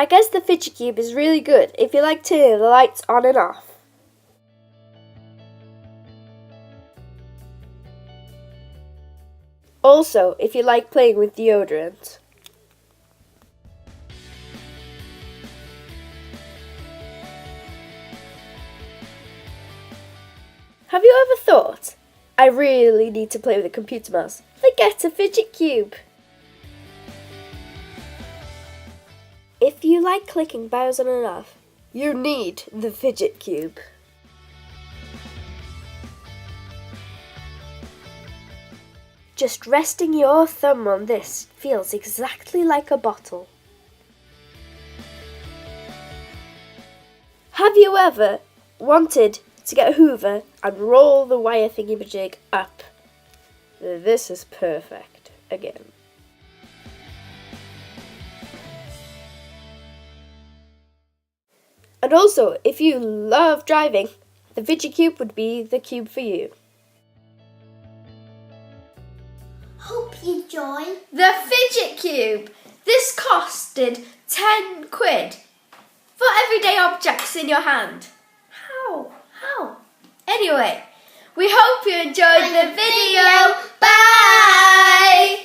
I guess the fidget cube is really good if you like turning the lights on and off. Also, if you like playing with deodorant. Have you ever thought, I really need to play with a computer mouse? Forget a fidget cube. If you like clicking buttons on and off, you need the fidget cube. Just resting your thumb on this feels exactly like a bottle. Have you ever wanted to get a hoover and roll the wire thingy-majig up? This is perfect again. And also, if you love driving, the fidget cube would be the cube for you. Hope you join The fidget cube! This costed 10 quid for everyday objects in your hand. How? Anyway, we hope you enjoyed the video. Bye!